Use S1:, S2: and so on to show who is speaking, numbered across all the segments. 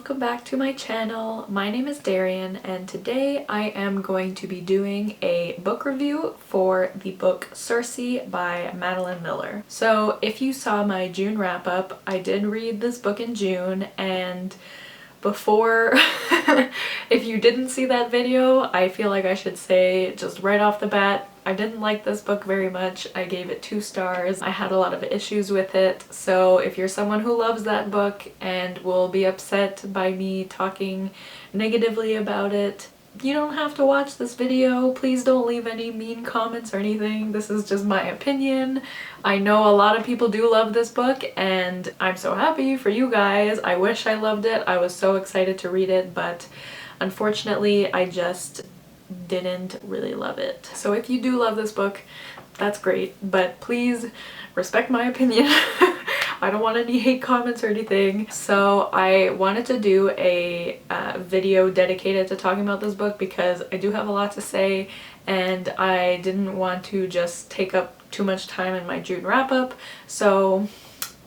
S1: welcome back to my channel. My name is Darian and today I am going to be doing a book review for the book Circe by Madeline Miller. So if you saw my June wrap up, I did read this book in June, and before if you didn't see that video, I feel like I should say just right off the bat, I didn't like this book very much. I gave it 2 stars. I had a lot of issues with it. So if you're someone who loves that book and will be upset by me talking negatively about it, you don't have to watch this video. Please don't leave any mean comments or anything. This is just my opinion. I know a lot of people do love this book and I'm so happy for you guys. I wish I loved it. I was so excited to read it, but unfortunately I just didn't really love it. So if you do love this book, that's great, but please respect my opinion. I don't want any hate comments or anything. So I wanted to do a video dedicated to talking about this book because I do have a lot to say and I didn't want to just take up too much time in my June wrap up, so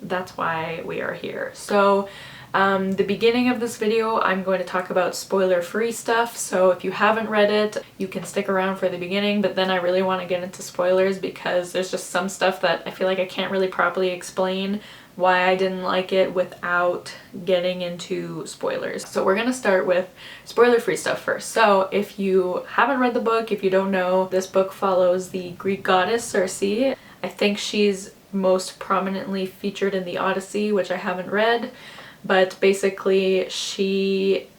S1: that's why we are here. So the beginning of this video I'm going to talk about spoiler-free stuff, so if you haven't read it you can stick around for the beginning, but then I really want to get into spoilers because there's just some stuff that I feel like I can't really properly explain why I didn't like it without getting into spoilers. So we're gonna start with spoiler-free stuff first. So if you haven't read the book, if you don't know, this book follows the Greek goddess Circe. I think she's most prominently featured in the Odyssey, which I haven't read. But basically she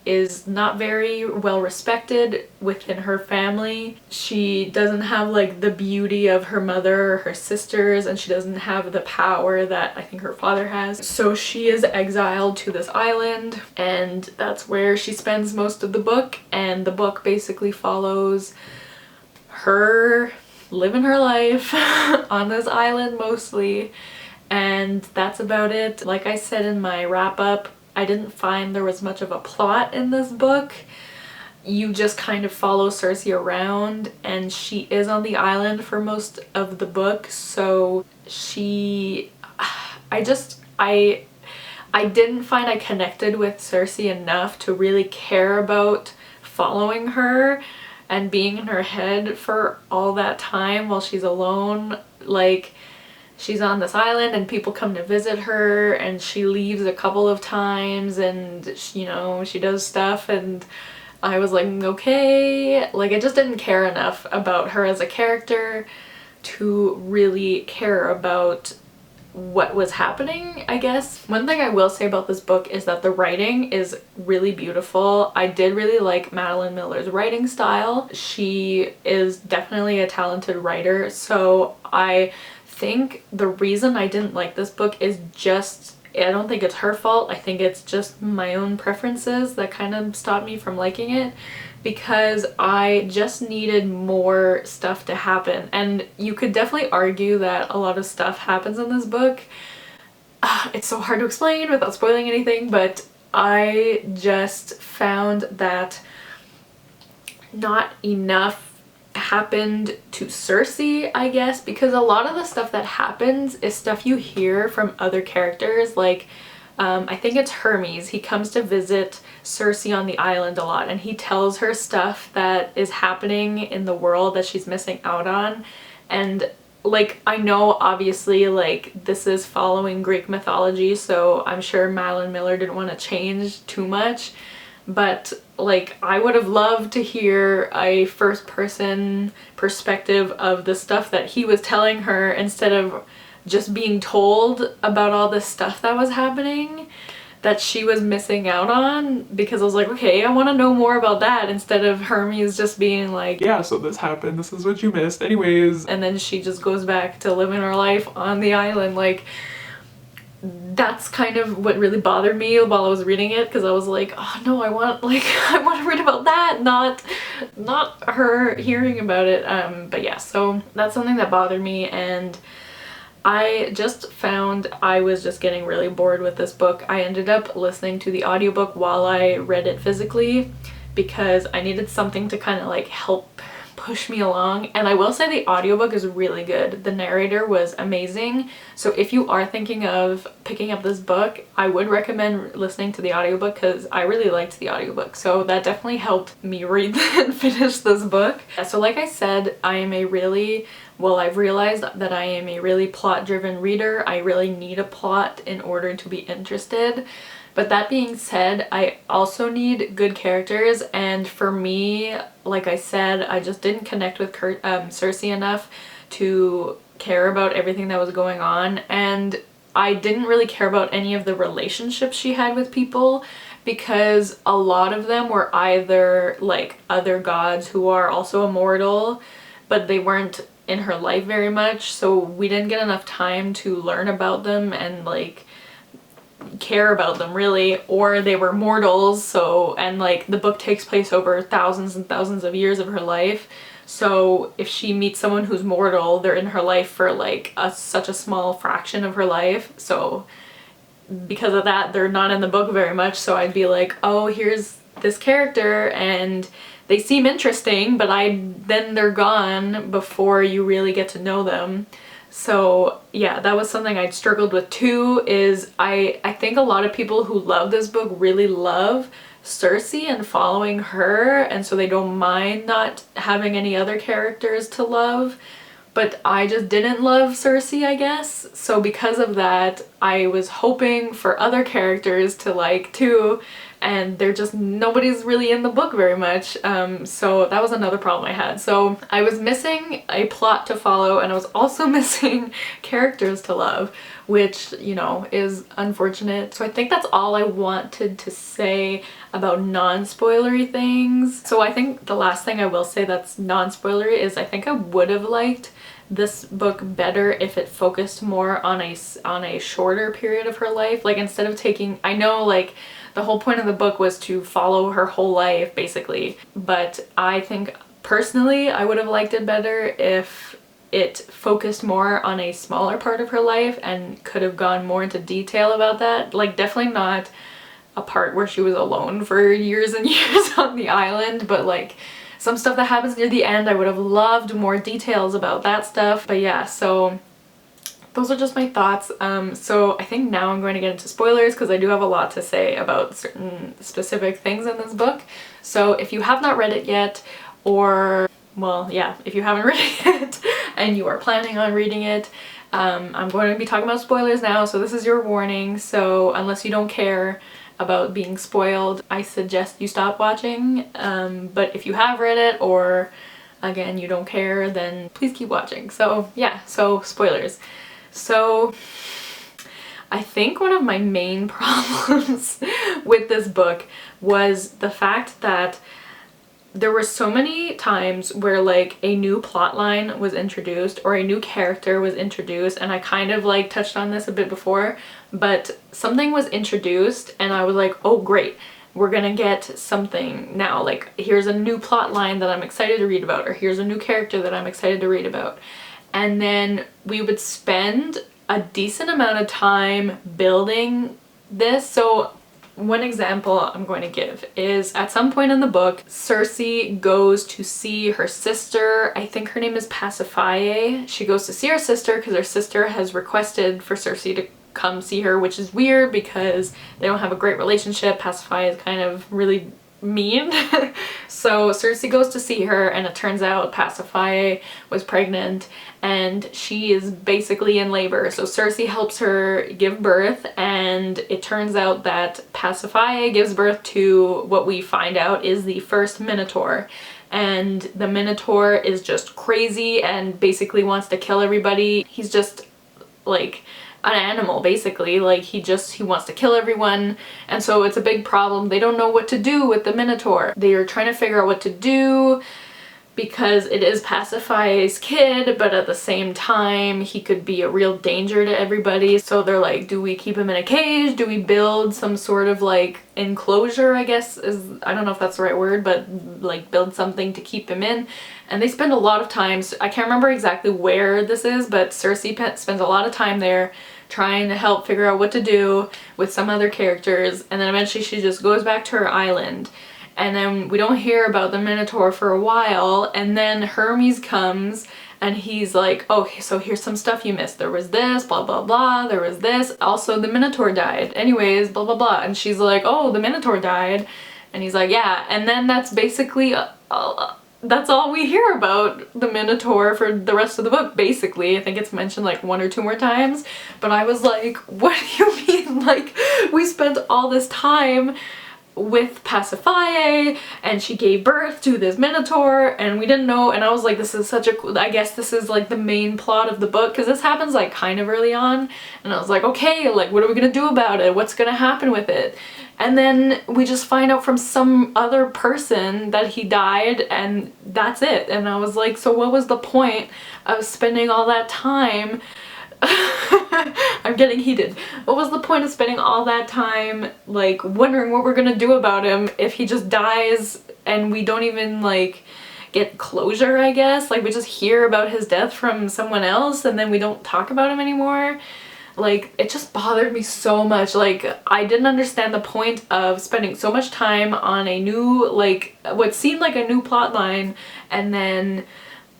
S1: is not very well respected within her family. She doesn't have like the beauty of her mother or her sisters, and she doesn't have the power that I think her father has. So she is exiled to this island and that's where she spends most of the book, and the book basically follows her living her life on this island mostly. And that's about it. Like I said in my wrap-up, I didn't find there was much of a plot in this book. You just kind of follow Circe around, and she is on the island for most of the book, so I didn't find I connected with Circe enough to really care about following her and being in her head for all that time while she's alone. Like, she's on this island and people come to visit her and she leaves a couple of times and you know, she does stuff, and I was like, okay, like I just didn't care enough about her as a character to really care about what was happening, I guess. One thing I will say about this book is that the writing is really beautiful. I did really like Madeline Miller's writing style. She is definitely a talented writer, so I think the reason I didn't like this book is just, I don't think it's her fault. I think it's just my own preferences that kind of stopped me from liking it, because I just needed more stuff to happen. And you could definitely argue that a lot of stuff happens in this book. It's so hard to explain without spoiling anything, but I just found that not enough happened to Circe, I guess, because a lot of the stuff that happens is stuff you hear from other characters. Like I think it's Hermes. He comes to visit Circe on the island a lot and he tells her stuff that is happening in the world that she's missing out on. And like, I know obviously like this is following Greek mythology, so I'm sure Madeline Miller didn't want to change too much, but like I would have loved to hear a first-person perspective of the stuff that he was telling her instead of just being told about all this stuff that was happening that she was missing out on, because I was like, okay, I want to know more about that, instead of Hermes just being like, yeah, so this happened, this is what you missed anyways, and then she just goes back to living her life on the island. Like, that's kind of what really bothered me while I was reading it, because I was like, oh no, I want to read about that, not her hearing about it. But yeah, so that's something that bothered me, and I just found I was just getting really bored with this book. I ended up listening to the audiobook while I read it physically because I needed something to kind of like help push me along. And I will say the audiobook is really good. The narrator was amazing. So if you are thinking of picking up this book, I would recommend listening to the audiobook because I really liked the audiobook. So that definitely helped me read and finish this book. So like I said, I am a really, well, I've realized that I am a really plot-driven reader. I really need a plot in order to be interested. But that being said, I also need good characters, and for me, like I said, I just didn't connect with Circe enough to care about everything that was going on, and I didn't really care about any of the relationships she had with people because a lot of them were either like other gods who are also immortal, but they weren't in her life very much, so we didn't get enough time to learn about them and like care about them really, or they were mortals. So, and like the book takes place over thousands and thousands of years of her life, so if she meets someone who's mortal, they're in her life for like such a small fraction of her life, so because of that they're not in the book very much. So I'd be like, oh, here's this character and they seem interesting, but then they're gone before you really get to know them. So yeah, that was something I struggled with too, is I think a lot of people who love this book really love Circe and following her, and so they don't mind not having any other characters to love. But I just didn't love Circe, I guess. So because of that, I was hoping for other characters to like too, and they're just, nobody's really in the book very much. So that was another problem I had. So I was missing a plot to follow, and I was also missing characters to love, which, you know, is unfortunate. So I think that's all I wanted to say about non-spoilery things. So I think the last thing I will say that's non-spoilery is I think I would have liked this book better if it focused more on a shorter period of her life. Like, instead of taking, I know like the whole point of the book was to follow her whole life basically, but I think personally I would have liked it better if it focused more on a smaller part of her life and could have gone more into detail about that. Like, definitely not a part where she was alone for years and years on the island, but like some stuff that happens near the end, I would have loved more details about that stuff. But yeah, so those are just my thoughts. So I think now I'm going to get into spoilers because I do have a lot to say about certain specific things in this book. So if you have not read it yet, or, well, yeah, if you haven't read it yet and you are planning on reading it, I'm going to be talking about spoilers now, so this is your warning. So unless you don't care about being spoiled, I suggest you stop watching. But if you have read it, or again you don't care, then please keep watching. So yeah, so spoilers. So I think one of my main problems with this book was the fact that there were so many times where like a new plot line was introduced or a new character was introduced, and I kind of like touched on this a bit before, but something was introduced and I was like, oh great, we're gonna get something now, like here's a new plot line that I'm excited to read about, or here's a new character that I'm excited to read about. And then we would spend a decent amount of time building this. So one example I'm going to give is at some point in the book, Circe goes to see her sister. I think her name is Pasiphae. She goes to see her sister because her sister has requested for Circe to come see her, which is weird because they don't have a great relationship. Pasiphae is kind of really mean. So Circe goes to see her, and it turns out Pasiphae was pregnant and she is basically in labor. So Circe helps her give birth, and it turns out that Pasiphae gives birth to what we find out is the first Minotaur. And the Minotaur is just crazy and basically wants to kill everybody. He's just like an animal basically, like he wants to kill everyone, and so it's a big problem. They don't know what to do with the Minotaur. They are trying to figure out what to do because it is Pasiphae's kid, but at the same time he could be a real danger to everybody. So they're like, do we keep him in a cage? Do we build some sort of like enclosure, I guess is, I don't know if that's the right word, but like build something to keep him in. And they spend a lot of time, I can't remember exactly where this is, but Circe spends a lot of time there trying to help figure out what to do with some other characters, and then eventually she just goes back to her island. and then we don't hear about the Minotaur for a while, and then Hermes comes and he's like, oh, so here's some stuff you missed. There was this, blah, blah, blah. There was this. Also, the Minotaur died. Anyways, blah, blah, blah. And she's like, oh, the Minotaur died. And he's like, yeah. And then that's basically, that's all we hear about the Minotaur for the rest of the book, basically. I think it's mentioned like 1 or 2 more times. But I was like, what do you mean? Like, we spent all this time with Pasiphae, and she gave birth to this Minotaur, and we didn't know, and I was like, this is such a cool, I guess this is like the main plot of the book, because this happens like kind of early on, and I was like, okay, like what are we gonna do about it? What's gonna happen with it? And then we just find out from some other person that he died, and that's it. And I was like, so what was the point of spending all that time I'm getting heated. What was the point of spending all that time like wondering what we're gonna do about him if he just dies and we don't even like get closure, I guess? Like we just hear about his death from someone else and then we don't talk about him anymore. Like it just bothered me so much. Like I didn't understand the point of spending so much time on a new, like what seemed like a new plot line, and then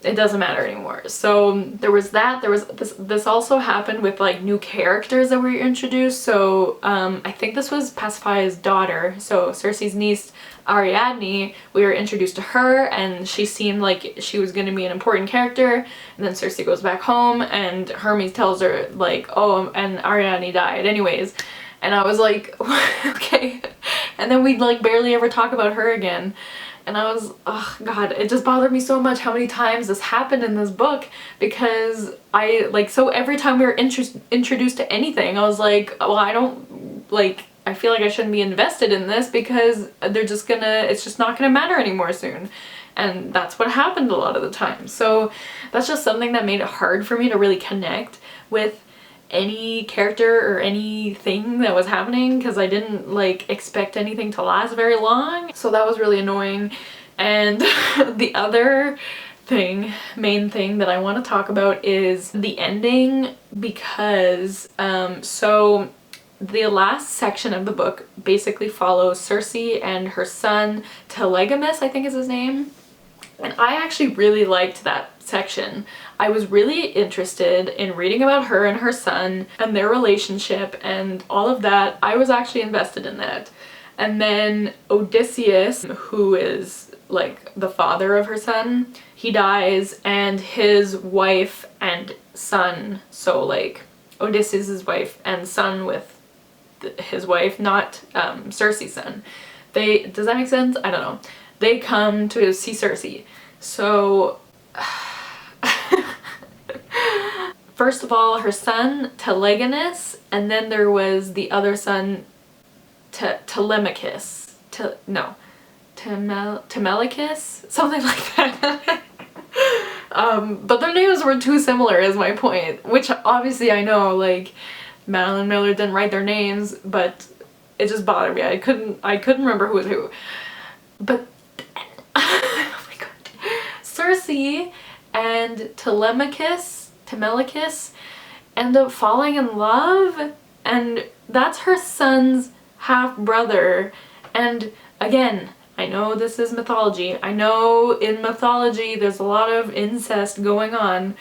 S1: it doesn't matter anymore. So there was that. There was this also happened with like new characters that were introduced. So I think this was Pasiphae's daughter, so Circe's niece Ariadne. We were introduced to her and she seemed like she was going to be an important character, and then Circe goes back home and Hermes tells her like, oh, and Ariadne died anyways, and I was like okay, and then we'd like barely ever talk about her again. And I was, oh god, it just bothered me so much how many times this happened in this book, because I, like, so every time we were introduced to anything, I was like, well, I don't, like, I feel like I shouldn't be invested in this because they're just gonna, it's just not gonna matter anymore soon. And that's what happened a lot of the time. So that's just something that made it hard for me to really connect with any character or anything that was happening, because I didn't like expect anything to last very long. So that was really annoying. And the other thing, main thing that I want to talk about is the ending, because so the last section of the book basically follows Circe and her son Telegonus, I think is his name. And I actually really liked that section. I was really interested in reading about her and her son and their relationship and all of that. I was actually invested in that. And then Odysseus, who is like the father of her son, he dies, and his wife and son, so like Odysseus's wife and son with his wife, not Circe's son. Does that make sense? I don't know. They come to see Circe. So first of all, her son Telegonus, and then there was the other son Telemachus. Telemachus? Something like that. But their names were too similar is my point, which obviously I know, like, Madeline Miller didn't write their names, but it just bothered me. I couldn't remember who was who. But oh my god. Circe and Telemachus end up falling in love, and that's her son's half-brother. And again, I know this is mythology. I know in mythology there's a lot of incest going on,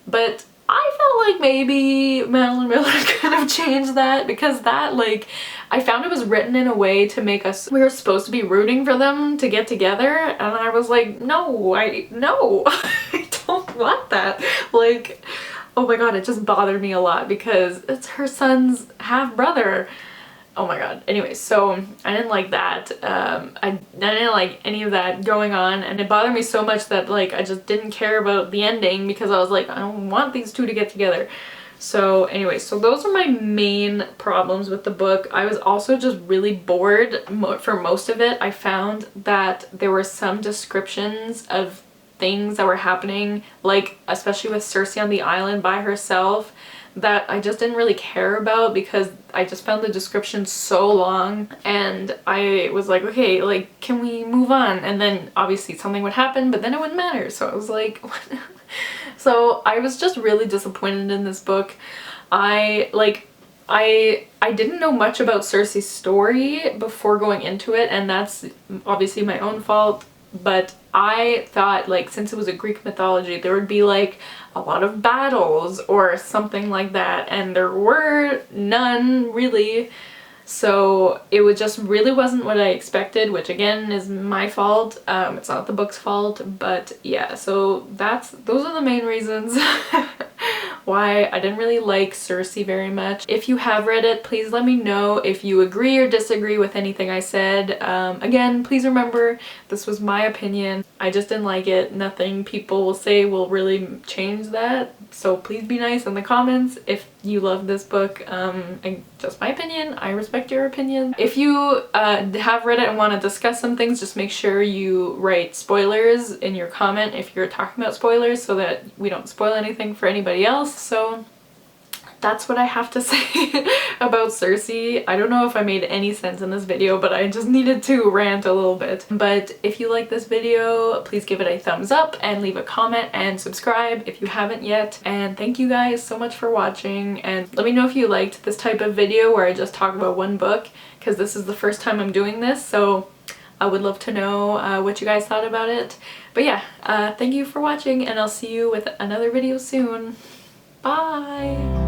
S1: but I felt like maybe Madeline Miller could have changed that, because that, like, I found it was written in a way to make us, we were supposed to be rooting for them to get together, and I was like, no, I don't want that. Like, oh my god, it just bothered me a lot because it's her son's half-brother. Oh my god. Anyway, so I didn't like that. I didn't like any of that going on, and it bothered me so much that like I just didn't care about the ending, because I was like, I don't want these two to get together. So anyway, so those are my main problems with the book. I was also just really bored for most of it. I found that there were some descriptions of things that were happening, like especially with Circe on the island by herself, that I just didn't really care about, because I just found the description so long, and I was like, okay, like, can we move on? And then obviously something would happen, but then it wouldn't matter. So I was like, so I was just really disappointed in this book. I, like, I didn't know much about Circe's story before going into it, and that's obviously my own fault, but I thought, like, since it was a Greek mythology, there would be like a lot of battles or something like that, and there were none really. So it was just really wasn't what I expected, which again is my fault. It's not the book's fault, but yeah, so those are the main reasons why I didn't really like Circe very much. If you have read it, please let me know if you agree or disagree with anything I said. Again, please remember, this was my opinion. I just didn't like it. Nothing people will say will really change that. So please be nice in the comments if you love this book. Just my opinion. I respect your opinion. If you have read it and want to discuss some things, just make sure you write spoilers in your comment if you're talking about spoilers, so that we don't spoil anything for anybody else. So that's what I have to say about Circe. I don't know if I made any sense in this video, but I just needed to rant a little bit. But if you like this video, please give it a thumbs up and leave a comment and subscribe if you haven't yet. And thank you guys so much for watching, and let me know if you liked this type of video where I just talk about one book, because this is the first time I'm doing this, so I would love to know what you guys thought about it. But yeah, thank you for watching, and I'll see you with another video soon. Bye!